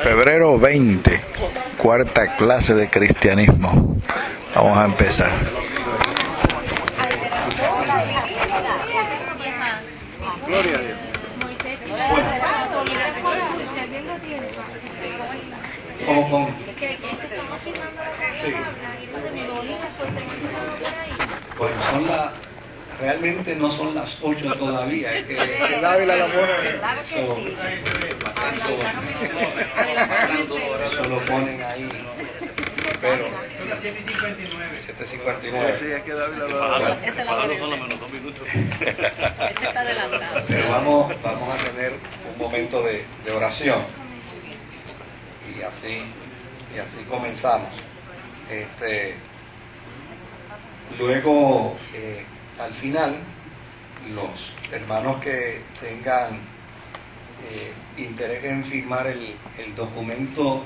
Febrero 20, cuarta clase de cristianismo. Vamos a empezar. Gloria a Dios. Bueno, realmente no son las 8 todavía, es que El Ávila la pone. eso lo ponen ahí, pero 7:59. Sí, es que Ávila lo son los menos 2 minutos. Está adelantado. Pero vamos a tener un momento de oración y así comenzamos. Luego, al final, los hermanos que tengan interés en firmar el documento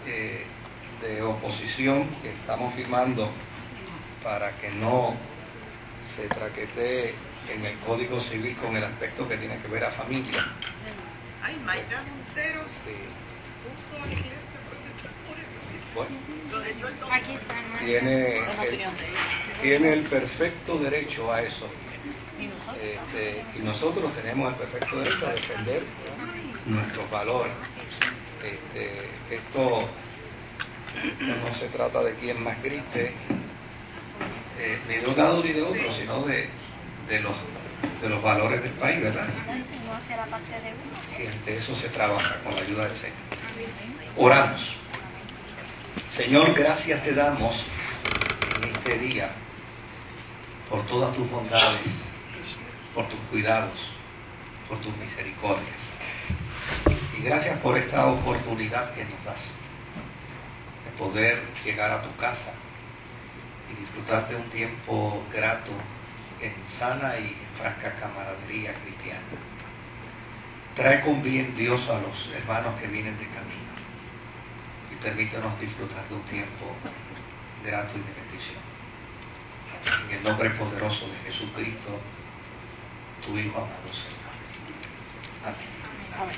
de oposición que estamos firmando para que no se traquetee en el Código Civil con el aspecto que tiene que ver a familia. Ay, Mayra Montero. Sí. Puso aquí este Bueno, aquí está, tiene el perfecto derecho a eso. Y nosotros tenemos el perfecto derecho a defender nuestros valores. Esto no se trata de quién más grite, ni de un lado ni de otro, sino de los valores del país, ¿verdad? Y ante eso se trabaja con la ayuda del Señor. Oramos. Señor, gracias te damos en este día por todas tus bondades, por tus cuidados, por tus misericordias. Y gracias por esta oportunidad que nos das de poder llegar a tu casa y disfrutar de un tiempo grato en sana y franca camaradería cristiana. Trae con bien, Dios, a los hermanos que vienen de camino y permítanos disfrutar de un tiempo grato y de bendición. En el nombre poderoso de Jesucristo, tu Hijo amado Señor. Amén.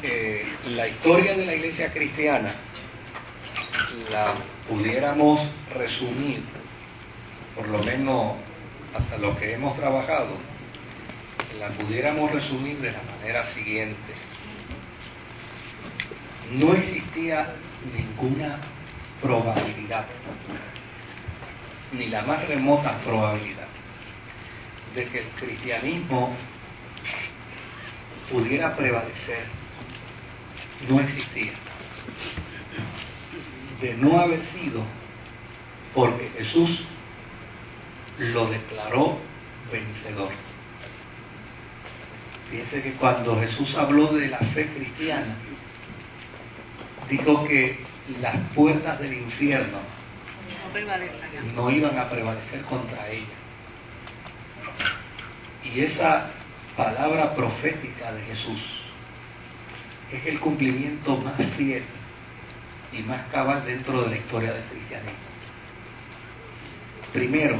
Mire, la historia de la iglesia cristiana la pudiéramos resumir, por lo menos hasta lo que hemos trabajado, la pudiéramos resumir de la manera siguiente. No existía ninguna probabilidad, ni la más remota probabilidad, de que el cristianismo pudiera prevalecer. No existía. De no haber sido porque Jesús lo declaró vencedor. Fíjense que cuando Jesús habló de la fe cristiana, dijo que las puertas del infierno no iban a prevalecer contra ella. Y esa palabra profética de Jesús es el cumplimiento más fiel y más cabal dentro de la historia del cristianismo. Primero,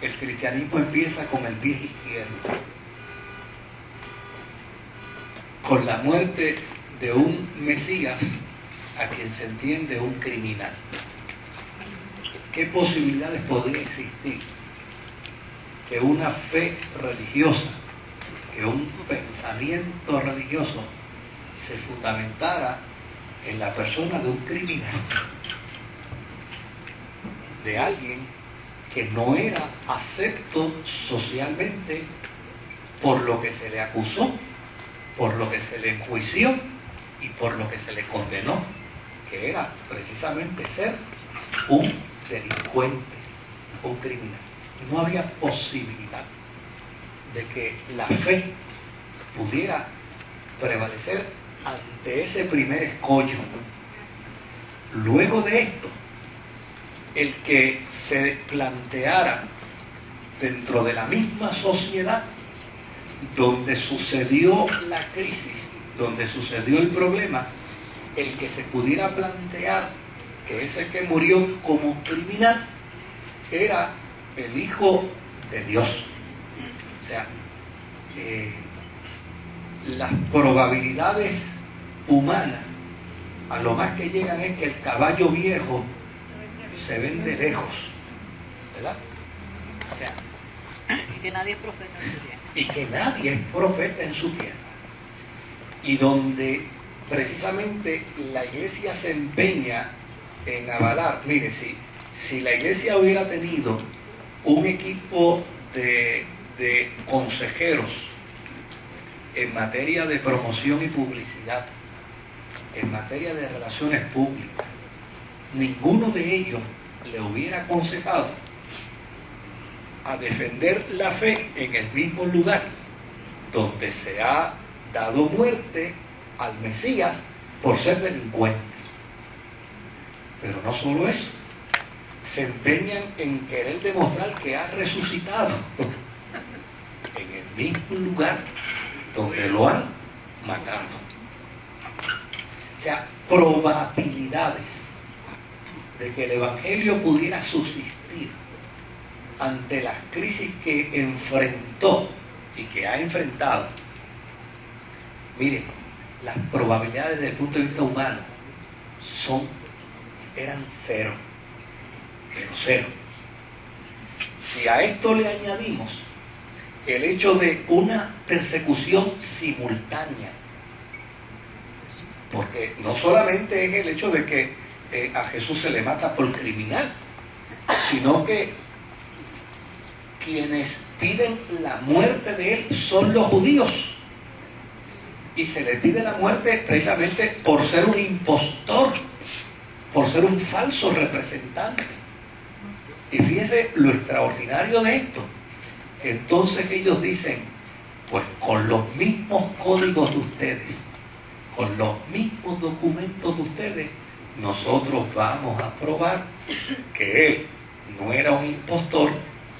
el cristianismo empieza con el pie izquierdo, con la muerte de un Mesías a quien se entiende un criminal. ¿Qué posibilidades podría existir que una fe religiosa, que un pensamiento religioso se fundamentara en la persona de un criminal, de alguien que no era acepto socialmente por lo que se le acusó, por lo que se le enjuició y por lo que se le condenó, que era precisamente ser un delincuente, un criminal? No había posibilidad de que la fe pudiera prevalecer ante ese primer escollo. Luego de esto, el que se planteara dentro de la misma sociedad donde sucedió la crisis, donde sucedió el problema, el que se pudiera plantear que ese que murió como criminal era el Hijo de Dios. O sea, las probabilidades humanas a lo más que llegan es que el caballo viejo se ven de lejos, ¿verdad? O sea, Y que nadie es profeta en su tierra. y que nadie es profeta en su tierra. Y donde precisamente la iglesia se empeña en avalar, mire, si la iglesia hubiera tenido un equipo de consejeros en materia de promoción y publicidad, en materia de relaciones públicas, ninguno de ellos le hubiera aconsejado a defender la fe en el mismo lugar donde se ha dado muerte al Mesías por ser delincuente. Pero no solo eso, se empeñan en querer demostrar que ha resucitado en el mismo lugar donde lo han matado. O sea, probabilidades de que el Evangelio pudiera subsistir ante las crisis que enfrentó y que ha enfrentado. Miren, las probabilidades desde el punto de vista humano eran cero, pero cero. Si a esto le añadimos el hecho de una persecución simultánea, porque no solamente es el hecho de que a Jesús se le mata por criminal, sino que quienes piden la muerte de él son los judíos, y se le pide la muerte precisamente por ser un impostor, por ser un falso representante. Y fíjese lo extraordinario de esto, que entonces ellos dicen, pues con los mismos códigos de ustedes, con los mismos documentos de ustedes, nosotros vamos a probar que él no era un impostor,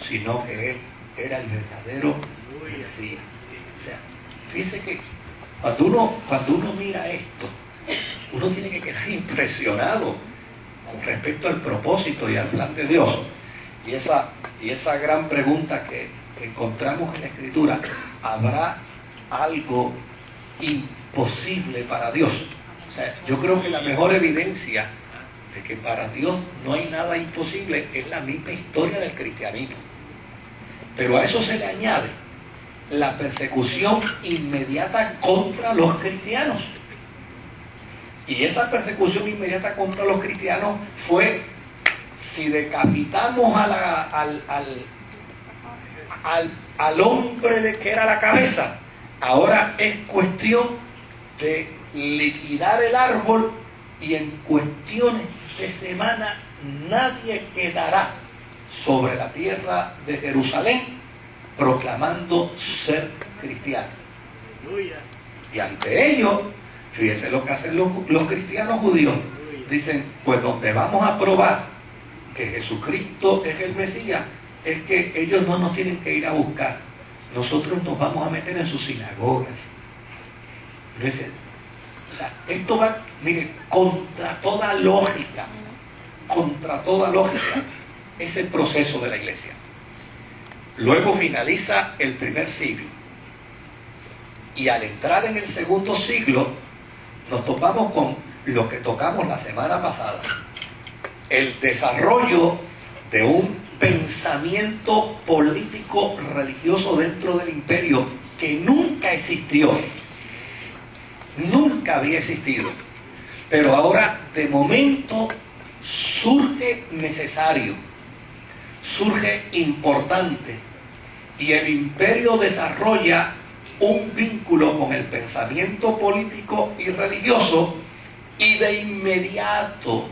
sino que él era el verdadero Mesías. O sea, fíjese que cuando uno mira esto, uno tiene que quedar impresionado con respecto al propósito y al plan de Dios. Y esa gran pregunta que encontramos en la Escritura, ¿habrá algo imposible para Dios? O sea, yo creo que la mejor evidencia de que para Dios no hay nada imposible es la misma historia del cristianismo. Pero a eso se le añade la persecución inmediata contra los cristianos. Y esa persecución inmediata contra los cristianos fue, si decapitamos al hombre de que era la cabeza, ahora es cuestión de liquidar el árbol, y en cuestiones de semana nadie quedará sobre la tierra de Jerusalén proclamando ser cristiano. Y ante ello, fíjese lo que hacen los cristianos judíos. Dicen, pues donde vamos a probar que Jesucristo es el Mesías, es que ellos no nos tienen que ir a buscar. Nosotros nos vamos a meter en sus sinagogas. Dicen, o sea, esto va, mire, contra toda lógica, es el proceso de la iglesia. Luego finaliza el primer siglo, y al entrar en el segundo siglo nos topamos con lo que tocamos la semana pasada: el desarrollo de un pensamiento político religioso dentro del imperio que nunca existió, nunca había existido, pero ahora de momento surge necesario, surge importante, y el imperio desarrolla un vínculo con el pensamiento político y religioso, y de inmediato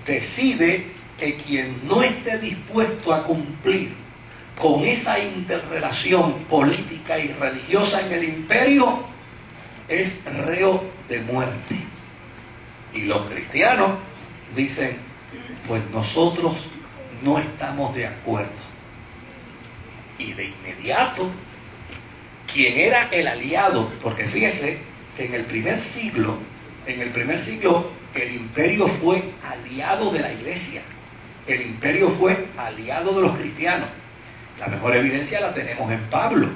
decide que quien no esté dispuesto a cumplir con esa interrelación política y religiosa en el imperio es reo de muerte. Y los cristianos dicen, pues nosotros no estamos de acuerdo. Y de inmediato, quien era el aliado, porque fíjese que en el primer siglo el imperio fue aliado de la iglesia, el imperio fue aliado de los cristianos. La mejor evidencia la tenemos en Pablo.